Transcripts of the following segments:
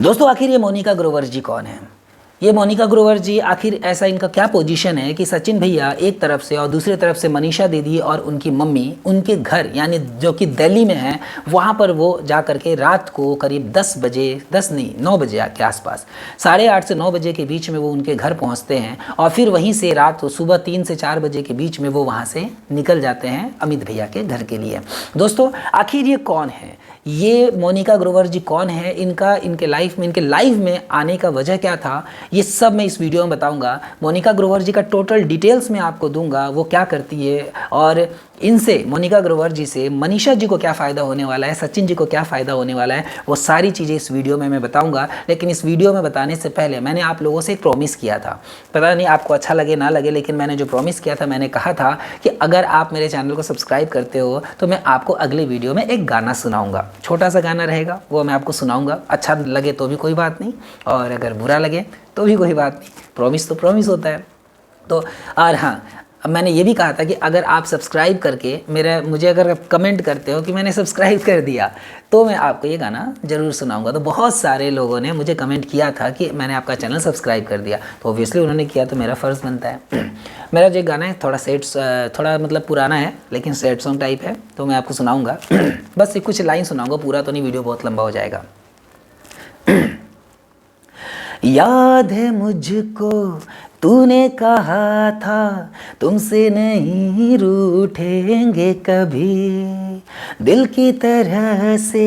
दोस्तों आखिर ये मोनिका ग्रोवर जी कौन है? ये मोनिका ग्रोवर जी आखिर ऐसा इनका क्या पोजीशन है कि सचिन भैया एक तरफ से और दूसरी तरफ से मनीषा दीदी और उनकी मम्मी उनके घर यानी जो कि दिल्ली में है वहाँ पर वो जा कर के रात को करीब 10 बजे 10 नहीं 9 बजे के आसपास 8:30 से 9 बजे के बीच में वो उनके घर पहुँचते हैं और फिर वहीं से रात सुबह 3 से 4 बजे के बीच में वो वहाँ से निकल जाते हैं अमित भैया के घर के लिए। दोस्तों आखिर ये कौन है? ये मोनिका ग्रोवर जी कौन है? इनके लाइफ में आने का वजह क्या था, ये सब मैं इस वीडियो में बताऊंगा। मोनिका ग्रोवर जी का टोटल डिटेल्स मैं आपको दूंगा, वो क्या करती है और इनसे मोनिका ग्रोवर जी से मनीषा जी को क्या फ़ायदा होने वाला है, सचिन जी को क्या फ़ायदा होने वाला है, वो सारी चीज़ें इस वीडियो में मैं बताऊंगा। लेकिन इस वीडियो में बताने से पहले मैंने आप लोगों से एक प्रॉमिस किया था, पता नहीं आपको अच्छा लगे ना लगे, लेकिन मैंने जो प्रॉमिस किया था, मैंने कहा था कि अगर आप मेरे चैनल को सब्सक्राइब करते हो तो मैं आपको अगले वीडियो में एक गाना सुनाऊँगा। छोटा सा गाना रहेगा, वो मैं आपको सुनाऊँगा। अच्छा लगे तो भी कोई बात नहीं और अगर बुरा लगे तो भी कोई बात नहीं, प्रॉमिस तो प्रॉमिस होता है। तो और हाँ, अब मैंने ये भी कहा था कि अगर आप सब्सक्राइब करके मुझे अगर कमेंट करते हो कि मैंने सब्सक्राइब कर दिया तो मैं आपको ये गाना ज़रूर सुनाऊंगा। तो बहुत सारे लोगों ने मुझे कमेंट किया था कि मैंने आपका चैनल सब्सक्राइब कर दिया, तो ऑब्वियसली उन्होंने किया तो मेरा फ़र्ज़ बनता है। मेरा जो गाना है थोड़ा मतलब पुराना है लेकिन सैड सॉन्ग टाइप है, तो मैं आपको सुनाऊँगा। बस कुछ लाइन सुनाऊँगा, पूरा तो नहीं, वीडियो बहुत लंबा हो जाएगा। याद है मुझको तूने कहा था तुमसे नहीं रूठेंगे कभी, दिल की तरह से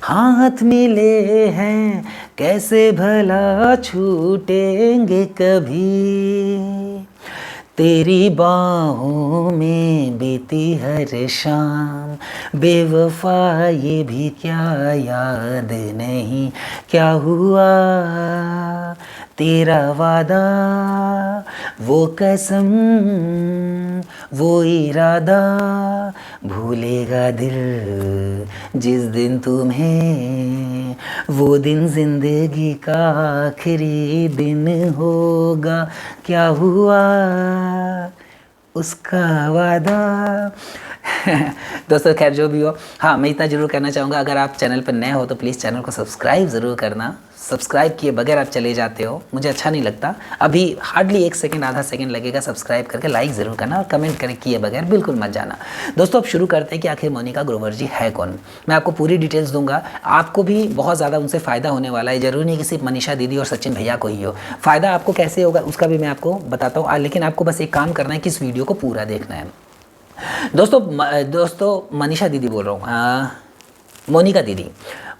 हाथ मिले हैं कैसे भला छूटेंगे कभी, तेरी बाहों में बीती हर शाम बेवफा ये भी क्या याद नहीं क्या हुआ, तेरा वादा वो कसम वो इरादा भूलेगा दिल जिस दिन तुम्हें, वो दिन जिंदगी का आखिरी दिन होगा, क्या हुआ उसका वादा। दोस्तों खैर जो भी हो, हाँ मैं इतना ज़रूर कहना चाहूँगा, अगर आप चैनल पर नए हो तो प्लीज़ चैनल को सब्सक्राइब ज़रूर करना। सब्सक्राइब किए बगैर आप चले जाते हो, मुझे अच्छा नहीं लगता। अभी हार्डली 1 सेकंड आधा सेकंड लगेगा, सब्सक्राइब करके लाइक ज़रूर करना और कमेंट करके किए बगैर बिल्कुल मत जाना। दोस्तों अब शुरू करते हैं कि आखिर मोनिका ग्रोवर जी है कौन। मैं आपको पूरी डिटेल्स दूंगा, आपको भी बहुत ज़्यादा उनसे फ़ायदा होने वाला है। ज़रूरी नहीं कि सिर्फ मनीषा दीदी और सचिन भैया को ही हो, फ़ायदा आपको कैसे होगा उसका भी मैं आपको बताता हूँ। लेकिन आपको बस एक काम करना है कि इस वीडियो को पूरा देखना है। दोस्तों मनीषा दीदी बोल रहा हूँ,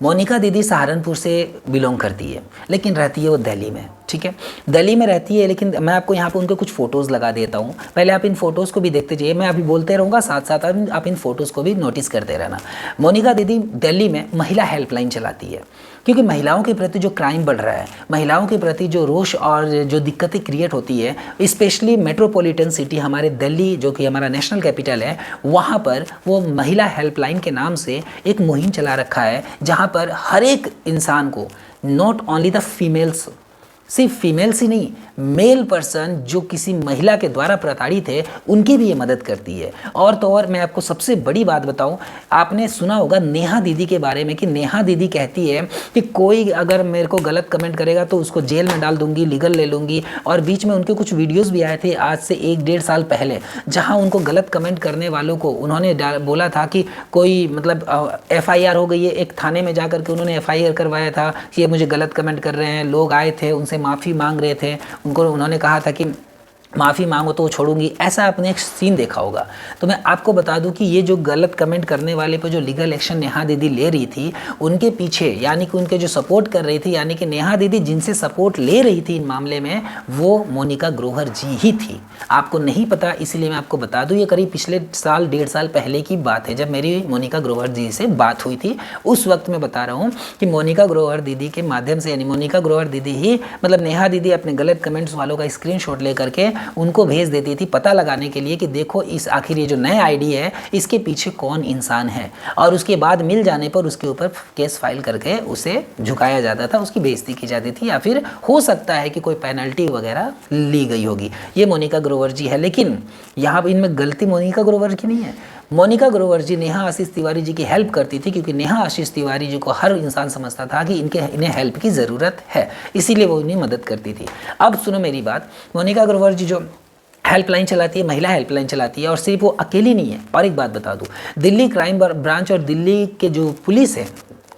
मोनिका दीदी सहारनपुर से बिलोंग करती है, लेकिन रहती है वो दिल्ली में। ठीक है, दिल्ली में रहती है, लेकिन मैं आपको यहाँ पे उनके कुछ फ़ोटोज़ लगा देता हूँ। पहले आप इन फ़ोटोज़ को भी देखते जाइए, मैं अभी बोलते रहूँगा, साथ साथ आप इन फ़ोटोज़ को भी नोटिस करते रहना। मोनिका दीदी दिल्ली में महिला हेल्पलाइन चलाती है, क्योंकि महिलाओं के प्रति जो क्राइम बढ़ रहा है, महिलाओं के प्रति जो रोष और जो दिक्कतें क्रिएट होती है, स्पेशली मेट्रोपॉलिटन सिटी हमारे दिल्ली जो कि हमारा नेशनल कैपिटल है, वहाँ पर वो महिला हेल्पलाइन के नाम से एक मुहिम चला रखा है, जहाँ पर हर एक इंसान को, नॉट ओनली द फीमेल्स, सिर्फ फीमेल्स ही नहीं, मेल पर्सन जो किसी महिला के द्वारा प्रताड़ित है उनकी भी ये मदद करती है। और तो और मैं आपको सबसे बड़ी बात बताऊं, आपने सुना होगा नेहा दीदी के बारे में कि नेहा दीदी कहती है कि कोई अगर मेरे को गलत कमेंट करेगा तो उसको जेल में डाल दूंगी, लीगल ले लूँगी। और बीच में उनके कुछ वीडियोज़ भी आए थे आज से 1-1.5 साल पहले, जहाँ उनको गलत कमेंट करने वालों को उन्होंने बोला था कि कोई मतलब FIR हो गई है, एक थाने में जा करके उन्होंने FIR करवाया था कि ये मुझे गलत कमेंट कर रहे हैं। लोग आए थे उनसे माफ़ी मांग रहे थे, उन्होंने कहा था कि माफ़ी मांगो तो छोड़ूंगी, ऐसा आपने एक सीन देखा होगा। तो मैं आपको बता दूं कि ये जो गलत कमेंट करने वाले पे जो लीगल एक्शन नेहा दीदी ले रही थी, उनके पीछे यानी कि उनके जो सपोर्ट कर रही थी, यानी कि नेहा दीदी जिनसे सपोर्ट ले रही थी इन मामले में, वो मोनिका ग्रोवर जी ही थी। आपको नहीं पता इसलिए मैं आपको बता दूँ, ये करीब पिछले 1.5 साल पहले की बात है, जब मेरी मोनिका ग्रोवर जी से बात हुई थी। उस वक्त मैं बता रहा हूँ कि मोनिका ग्रोवर दीदी के माध्यम से, यानी मोनिका ग्रोवर दीदी ही मतलब नेहा दीदी अपने गलत कमेंट्स वालों का स्क्रीनशॉट लेकर के उनको भेज देती थी पता लगाने के लिए कि देखो इस आखिर ये जो नया आईडी है इसके पीछे कौन इंसान है, और उसके बाद मिल जाने पर उसके ऊपर केस फाइल करके उसे झुकाया जाता था, उसकी बेइज्जती की जाती थी, या फिर हो सकता है कि कोई पेनल्टी वगैरह ली गई होगी। ये मोनिका ग्रोवर जी है, लेकिन यहाँ पर इनमें गलती मोनिका ग्रोवर की नहीं है। मोनिका ग्रोवर जी नेहा आशीष तिवारी जी की हेल्प करती थी, क्योंकि नेहा आशीष तिवारी जी को हर इंसान समझता था कि इन्हें हेल्प की ज़रूरत है, इसीलिए वो इन्हें मदद करती थी। अब सुनो मेरी बात, मोनिका ग्रोवर जी जो हेल्पलाइन चलाती है, महिला हेल्पलाइन चलाती है, और सिर्फ वो अकेली नहीं है। और एक बात बता दूं, दिल्ली क्राइम ब्रांच और दिल्ली के जो पुलिस है,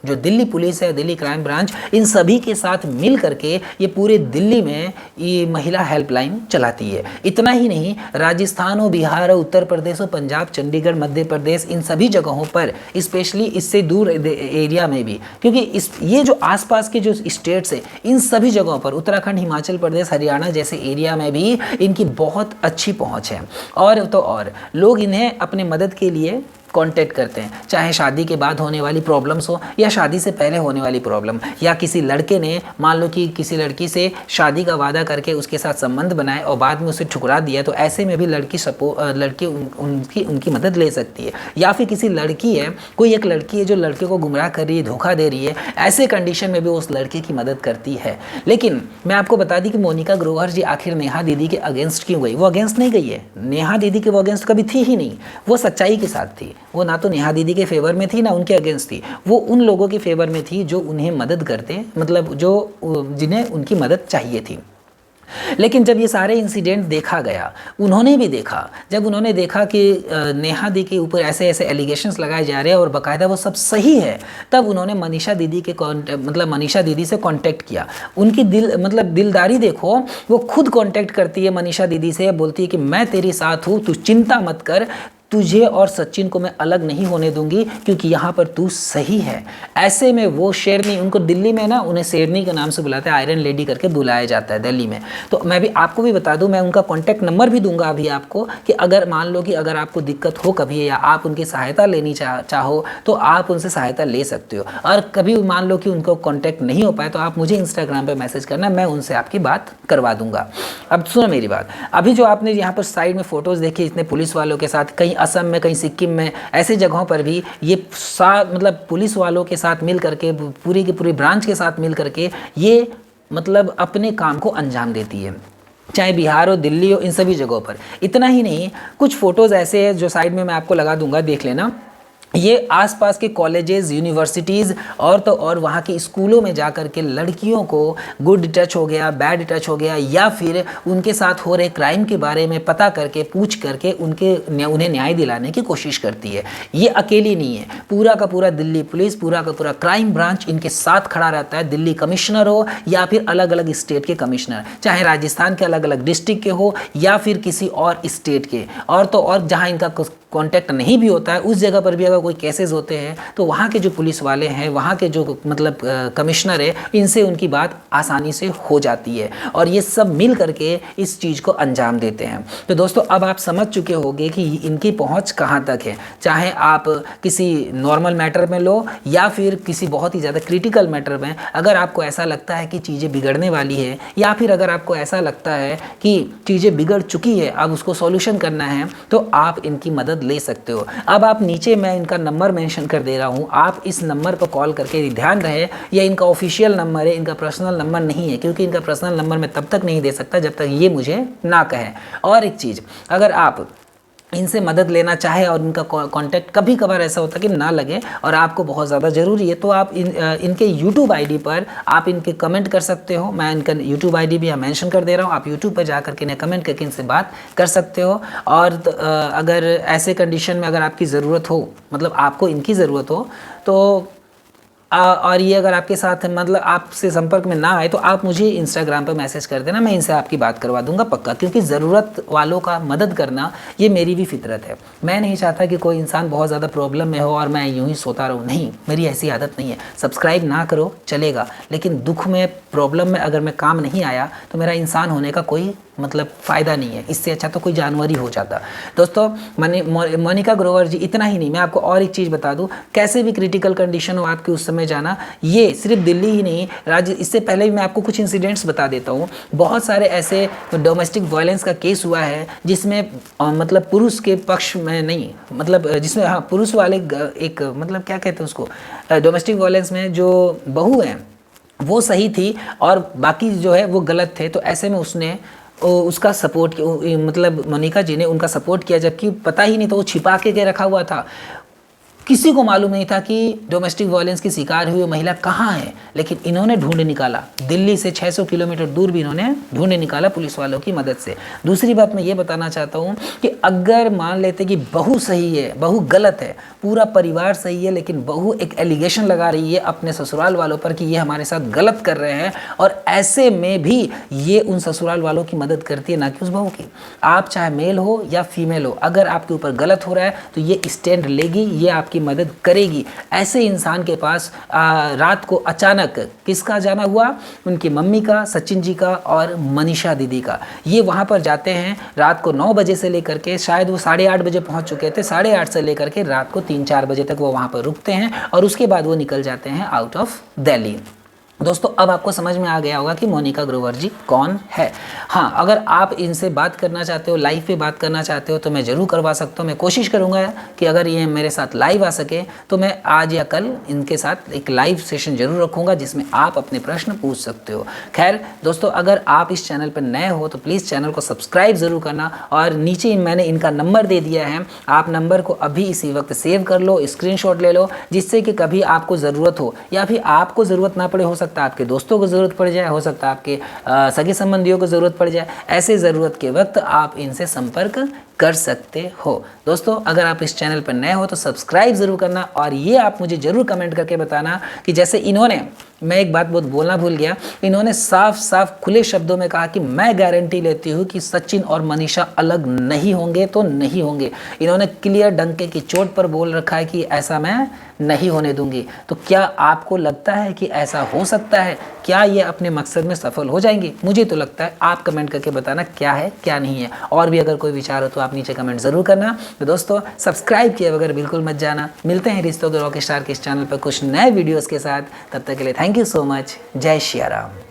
जो दिल्ली पुलिस है, दिल्ली क्राइम ब्रांच, इन सभी के साथ मिल करके ये पूरे दिल्ली में ये महिला हेल्पलाइन चलाती है। इतना ही नहीं, राजस्थान और बिहार और उत्तर प्रदेश और पंजाब, चंडीगढ़, मध्य प्रदेश, इन सभी जगहों पर, स्पेशली इससे दूर एरिया में भी, क्योंकि ये जो आसपास के जो स्टेट्स हैं, इन सभी जगहों पर, उत्तराखंड, हिमाचल प्रदेश, हरियाणा जैसे एरिया में भी इनकी बहुत अच्छी पहुँच है। और तो और लोग इन्हें अपने मदद के लिए कांटेक्ट करते हैं, चाहे शादी के बाद होने वाली प्रॉब्लम्स हो या शादी से पहले होने वाली प्रॉब्लम, या किसी लड़के ने मान लो कि किसी लड़की से शादी का वादा करके उसके साथ संबंध बनाए और बाद में उसे ठुकरा दिया, तो ऐसे में भी लड़की उनकी मदद ले सकती है। या फिर किसी लड़की है, कोई एक लड़की है जो लड़के को गुमराह कर रही है, धोखा दे रही है, ऐसे कंडीशन में भी उस लड़के की मदद करती है। लेकिन मैं आपको बता दी कि मोनिका ग्रोवर जी आखिर नेहा दीदी के अगेंस्ट क्यों गई। वो अगेंस्ट नहीं गई है, नेहा दीदी के वो अगेंस्ट कभी थी ही नहीं, वो सच्चाई के साथ थी। वो ना तो नेहा दीदी के फेवर में थी, ना उनके अगेंस्ट थी, वो उन लोगों के फेवर में थी जो उन्हें मदद करते, मतलब जो जिन्हें उनकी मदद चाहिए थी। लेकिन जब ये सारे इंसिडेंट देखा गया, उन्होंने भी देखा, जब उन्होंने देखा कि नेहा दी के ऊपर ऐसे ऐसे एलिगेशंस लगाए जा रहे हैं और बाकायदा वो सब सही है, तब उन्होंने मनीषा दीदी के मनीषा दीदी से कांटेक्ट किया। उनकी दिलदारी देखो, वो खुद कांटेक्ट करती है मनीषा दीदी से, बोलती है कि मैं तेरे साथ हूँ, तू चिंता मत कर, तुझे और सचिन को मैं अलग नहीं होने दूंगी, क्योंकि यहाँ पर तू सही है। ऐसे में वो शेरनी, उनको दिल्ली में ना उन्हें शेरनी के नाम से बुलाते हैं, आयरन लेडी करके बुलाया जाता है दिल्ली में। तो मैं भी आपको भी बता दूं, मैं उनका कॉन्टैक्ट नंबर भी दूंगा अभी आपको, कि अगर मान लो कि अगर आपको दिक्कत हो कभी या आप उनकी सहायता लेनी चाहो तो आप उनसे सहायता ले सकते हो। और कभी मान लो कि उनको कॉन्टैक्ट नहीं हो पाए तो आप मुझे इंस्टाग्राम पर मैसेज करना, मैं उनसे आपकी बात करवा दूंगा। अब सुनो मेरी बात, अभी जो आपने यहाँ पर साइड में फ़ोटोज़ देखी इतने पुलिस वालों के साथ, कहीं असम में, कहीं सिक्किम में, ऐसे जगहों पर भी ये मतलब पुलिस वालों के साथ मिल करके, पूरी की पूरी ब्रांच के साथ मिल करके ये मतलब अपने काम को अंजाम देती है, चाहे बिहार हो, दिल्ली हो, इन सभी जगहों पर। इतना ही नहीं, कुछ फ़ोटोज़ ऐसे हैं जो साइड में मैं आपको लगा दूंगा, देख लेना। ये आसपास के कॉलेजेस, यूनिवर्सिटीज़ और तो और वहाँ के स्कूलों में जा कर के लड़कियों को गुड टच हो गया, बैड टच हो गया, या फिर उनके साथ हो रहे क्राइम के बारे में पता करके, पूछ करके उन्हें न्याय दिलाने की कोशिश करती है। ये अकेली नहीं है, पूरा का पूरा दिल्ली पुलिस, पूरा का पूरा क्राइम ब्रांच इनके साथ खड़ा रहता है। दिल्ली कमिश्नर हो या फिर अलग अलग स्टेट के कमिश्नर, चाहे राजस्थान के अलग अलग डिस्ट्रिक्ट के हो या फिर किसी और स्टेट के, और तो और जहाँ इनका कांटेक्ट नहीं भी होता है, उस जगह पर भी अगर कोई केसेस होते हैं तो वहाँ के जो पुलिस वाले हैं, वहाँ के जो मतलब कमिश्नर है, इनसे उनकी बात आसानी से हो जाती है, और ये सब मिल करके इस चीज़ को अंजाम देते हैं। तो दोस्तों, अब आप समझ चुके होंगे कि इनकी पहुँच कहाँ तक है। चाहे आप किसी नॉर्मल मैटर में लो या फिर किसी बहुत ही ज़्यादा क्रिटिकल मैटर में, अगर आपको ऐसा लगता है कि चीज़ें बिगड़ने वाली है, या फिर अगर आपको ऐसा लगता है कि चीज़ें बिगड़ चुकी है, अब उसको सॉल्यूशन करना है, तो आप इनकी मदद ले सकते हो। अब आप नीचे मैं इनका नंबर मेंशन कर दे रहा हूं, आप इस नंबर पर कॉल करके, ध्यान रहे ये इनका ऑफिशियल नंबर है, इनका पर्सनल नंबर नहीं है, क्योंकि इनका पर्सनल नंबर मैं तब तक नहीं दे सकता जब तक ये मुझे ना कहें। और एक चीज़, अगर आप इनसे मदद लेना चाहे और इनका कांटेक्ट कभी कभार ऐसा होता है कि ना लगे और आपको बहुत ज़्यादा ज़रूरी है, तो आप इनके यूट्यूब आईडी पर आप इनके कमेंट कर सकते हो। मैं इनका यूट्यूब आईडी भी यहाँ मेंशन कर दे रहा हूँ, आप यूट्यूब पर जा करके इन्हें कमेंट करके इनसे बात कर सकते हो। और अगर ऐसे कंडीशन में अगर आपकी ज़रूरत हो, मतलब आपको इनकी ज़रूरत हो, तो और ये अगर आपके साथ मतलब आपसे संपर्क में ना आए तो आप मुझे इंस्टाग्राम पर मैसेज कर देना, मैं इनसे आपकी बात करवा दूंगा पक्का, क्योंकि ज़रूरत वालों का मदद करना ये मेरी भी फितरत है। मैं नहीं चाहता कि कोई इंसान बहुत ज़्यादा प्रॉब्लम में हो और मैं यूं ही सोता रहूं, नहीं, मेरी ऐसी आदत नहीं है। सब्सक्राइब ना करो चलेगा, लेकिन दुख में, प्रॉब्लम में अगर मैं काम नहीं आया तो मेरा इंसान होने का कोई मतलब फ़ायदा नहीं है। इससे अच्छा तो कोई जानवर ही हो जाता। दोस्तों, मोनिका ग्रोवर जी, इतना ही नहीं, मैं आपको और एक चीज़ बता दूं, कैसे भी क्रिटिकल कंडीशन हो आपकी उस समय जाना, ये सिर्फ दिल्ली ही नहीं, राज्य, इससे पहले भी मैं आपको कुछ इंसिडेंट्स बता देता हूँ। बहुत सारे ऐसे डोमेस्टिक वायलेंस का केस हुआ है जिसमें मतलब पुरुष के पक्ष में नहीं, मतलब जिसमें हाँ पुरुष वाले एक मतलब क्या कहते हैं उसको, डोमेस्टिक वायलेंस में जो बहू हैं वो सही थी और बाकी जो है वो गलत थे, तो ऐसे में उसने उसका सपोर्ट, मतलब मोनिका जी ने उनका सपोर्ट किया, जबकि पता ही नहीं था, वो छिपा के रखा हुआ था। किसी को मालूम नहीं था कि डोमेस्टिक वायलेंस की शिकार हुई महिला कहाँ है, लेकिन इन्होंने ढूंढ निकाला। दिल्ली से 600 किलोमीटर दूर भी इन्होंने ढूंढ निकाला पुलिस वालों की मदद से। दूसरी बात मैं ये बताना चाहता हूँ कि अगर मान लेते कि बहू सही है, बहू गलत है, पूरा परिवार सही है, लेकिन बहू एक एलिगेशन लगा रही है अपने ससुराल वालों पर कि ये हमारे साथ गलत कर रहे हैं, और ऐसे में भी ये उन ससुराल वालों की मदद करती है, ना कि उस बहू की। आप चाहे मेल हो या फीमेल हो, अगर आपके ऊपर गलत हो रहा है तो ये स्टैंड लेगी, ये आपकी मदद करेगी। ऐसे इंसान के पास रात को अचानक किसका जाना हुआ, उनकी मम्मी का, सचिन जी का और मनीषा दीदी का। ये वहाँ पर जाते हैं रात को 9 बजे से लेकर के, शायद वो 8:30 बजे पहुँच चुके थे, 8:30 से लेकर के रात को 3-4 बजे तक वो वहाँ पर रुकते हैं, और उसके बाद वो निकल जाते हैं आउट ऑफ दिल्ली। दोस्तों अब आपको समझ में आ गया होगा कि मोनिका ग्रोवर जी कौन है। हाँ, अगर आप इनसे बात करना चाहते हो, लाइव पे बात करना चाहते हो, तो मैं ज़रूर करवा सकता हूँ। मैं कोशिश करूँगा कि अगर ये मेरे साथ लाइव आ सके तो मैं आज या कल इनके साथ एक लाइव सेशन ज़रूर रखूँगा, जिसमें आप अपने प्रश्न पूछ सकते हो। खैर दोस्तों, अगर आप इस चैनल पर नए हो तो प्लीज़ चैनल को सब्सक्राइब ज़रूर करना, और नीचे मैंने इनका नंबर दे दिया है, आप नंबर को अभी इसी वक्त सेव कर लो, स्क्रीनशॉट ले लो, जिससे कि कभी आपको ज़रूरत हो, या फिर आपको ज़रूरत ना पड़े, हो सकता है आपके दोस्तों को ज़रूरत पड़ जाए, हो सकता है आपके सगे संबंधियों को ज़रूरत पड़ जाए, ऐसे ज़रूरत के वक्त आप इनसे संपर्क कर सकते हो। दोस्तों अगर आप इस चैनल पर नए हो तो सब्सक्राइब ज़रूर करना, और ये आप मुझे ज़रूर कमेंट करके बताना कि जैसे इन्होंने, मैं एक बात बहुत बोलना भूल गया, इन्होंने साफ साफ खुले शब्दों में कहा कि मैं गारंटी लेती हूँ कि सचिन और मनीषा अलग नहीं होंगे तो नहीं होंगे। इन्होंने क्लियर डंके की चोट पर बोल रखा है कि ऐसा मैं नहीं होने दूंगी। तो क्या आपको लगता है कि ऐसा हो सकता है? क्या ये अपने मकसद में सफल हो जाएंगे? मुझे तो लगता है। आप कमेंट करके बताना क्या है क्या नहीं है, और भी अगर कोई विचार हो तो आप नीचे कमेंट ज़रूर करना। तो दोस्तों सब्सक्राइब किए बगैर बिल्कुल मत जाना। मिलते हैं रिश्तों के रॉक स्टार के इस चैनल पर कुछ नए वीडियोज़ के साथ। तब तक के लिए थैंक यू सो मच। जय श्री राम।